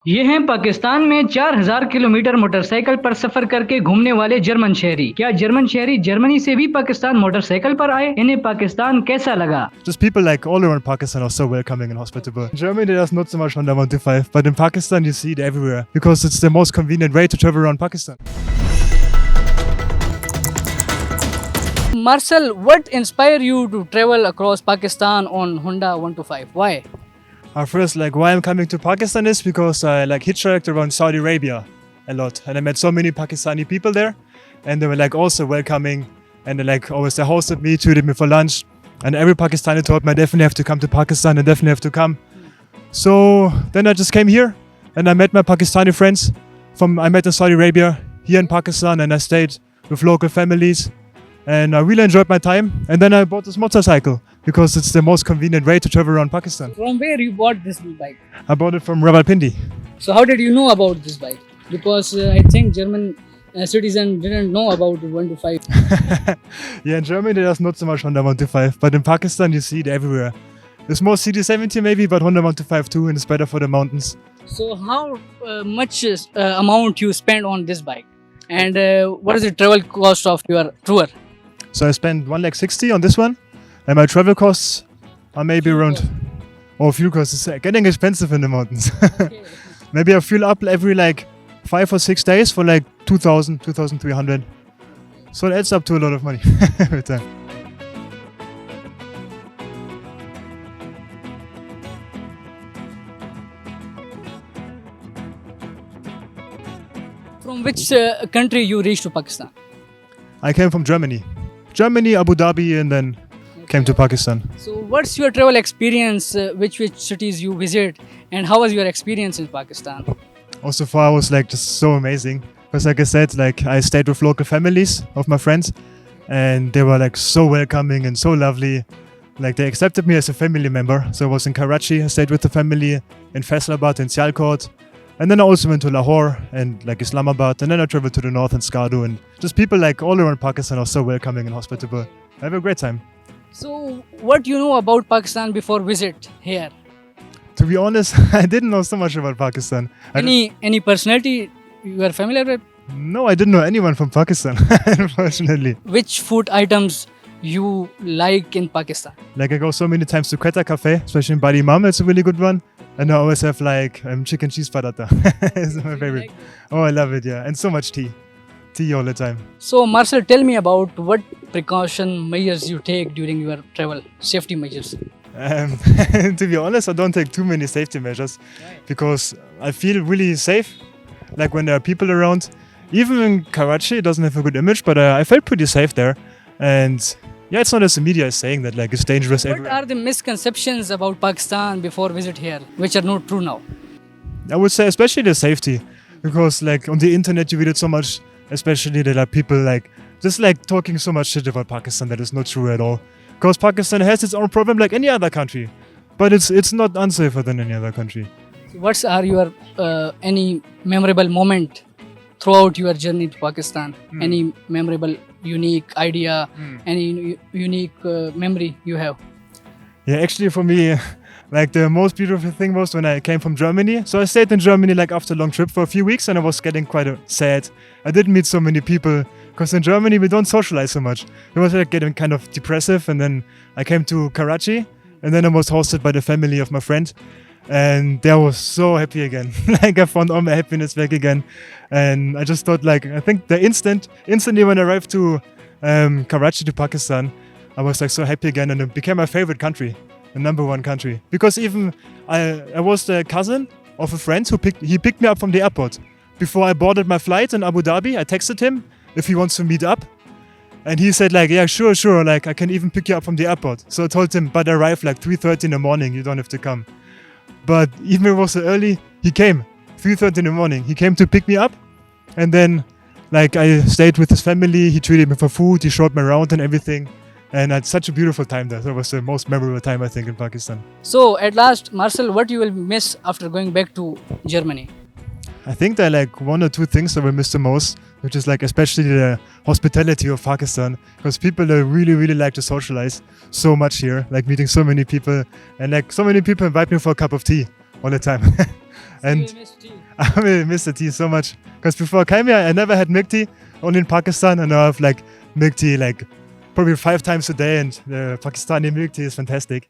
ये हैं पाकिस्तान में 4000 किलोमीटर मोटरसाइकिल पर सफर करके घूमने वाले जर्मन शहरी। क्या जर्मन शहरी जर्मनी से भी पाकिस्तान मोटरसाइकिल पर आए? इन्हें पाकिस्तान कैसा लगा? Just people like all around Pakistan are so welcoming and hospitable. In Germany, there's not so much Honda 125, but in Pakistan, you see it everywhere because it's the most convenient way to travel around Pakistan. Marcel, what inspired you to travel across Pakistan on Honda 125? Why? First, why I'm coming to Pakistan is because I hitchhiked around Saudi Arabia a lot, and I met so many Pakistani people there, and they were also welcoming, and they hosted me, treated me for lunch, and every Pakistani told me I definitely have to come to Pakistan, I definitely have to come. So then I just came here, and I met my Pakistani friends I met in Saudi Arabia, here in Pakistan, and I stayed with local families, and I really enjoyed my time. And then I bought this motorcycle because it's the most convenient way to travel around Pakistan. From where you bought this bike? I bought it from Rawalpindi. So how did you know about this bike? Because I think German citizen didn't know about 125. Yeah, in Germany there's not so much Honda 125, but in Pakistan you see it everywhere. There's more CD70 maybe, but Honda 125 too, and it's better for the mountains. So how much amount you spend on this bike? And what is the travel cost of your tour? So I spent 160 on this one, and my travel costs are maybe around. Oh, fuel costs is getting expensive in the mountains. Okay. Maybe I fuel up every 5 or 6 days for 2,000, 2,300. So it adds up to a lot of money every time. From which country you reached to Pakistan? I came from Germany. Germany, Abu Dhabi, and then came to Pakistan. So what's your travel experience? Which cities you visit, and how was your experience in Pakistan? So far, it was just so amazing. Because like I said, I stayed with local families of my friends, and they were so welcoming and so lovely. They accepted me as a family member. So I was in Karachi, I stayed with the family, in Faisalabad, in Sialkot. And then I also went to Lahore and Islamabad, and then I traveled to the north and Skardu, and just people all around Pakistan are so welcoming and hospitable. I have a great time. So what you know about Pakistan before visit here? To be honest, I didn't know so much about Pakistan. Any personality you are familiar with? No, I didn't know anyone from Pakistan, unfortunately. Which food items you like in Pakistan? I go so many times to Quetta Cafe, especially in Badi Imam, it's a really good one. And I always have chicken cheese paratha. It's my favorite. Like Oh, I love it, yeah. And so much tea. Tea all the time. so Marcel, tell me about what precaution measures you take during your travel, safety measures. To be honest, I don't take too many safety measures because I feel really safe. When there are people around. Even in Karachi, it doesn't have a good image, but I felt pretty safe there. And yeah, it's not as the media is saying that it's dangerous What everywhere. are the misconceptions about Pakistan before visit here, which are not true now? I would say especially the safety, because on the internet you read it so much, especially that people just talking so much shit about Pakistan that is not true at all. Because Pakistan has its own problem like any other country, but it's not unsafer than any other country. What are your any memorable moment throughout your journey to Pakistan? Any memorable, unique idea? Any unique memory you have? Yeah, actually for me, the most beautiful thing was when I came from Germany. So I stayed in Germany after a long trip for a few weeks, and I was getting quite sad. I didn't meet so many people because in Germany we don't socialize so much. It was getting kind of depressive, and then I came to Karachi, and then I was hosted by the family of my friend. And I was so happy again. I found all my happiness back again. And I just thought I think the instantly when I arrived to Karachi to Pakistan, I was so happy again, and it became my favorite country, the number one country. Because even I was the cousin of a friend who picked me up from the airport. Before I boarded my flight in Abu Dhabi, I texted him if he wants to meet up. And he said yeah, sure, I can even pick you up from the airport. So I told him, but I arrive 3:30 in the morning, you don't have to come. But even if it was so early, he came 3:30 in the morning. He came to pick me up, and then I stayed with his family. He treated me for food. He showed me around and everything, and I had such a beautiful time there. That was the most memorable time I think in Pakistan. So at last, Marcel, what you will miss after going back to Germany? I think there are one or two things that we miss the most, which is especially the hospitality of Pakistan, because people really, really like to socialize so much here, meeting so many people, and so many people invite me for a cup of tea all the time. And I will miss the tea so much. Because before I came here, I never had milk tea, only in Pakistan. And now I have like milk tea like probably 5 times a day. And the Pakistani milk tea is fantastic.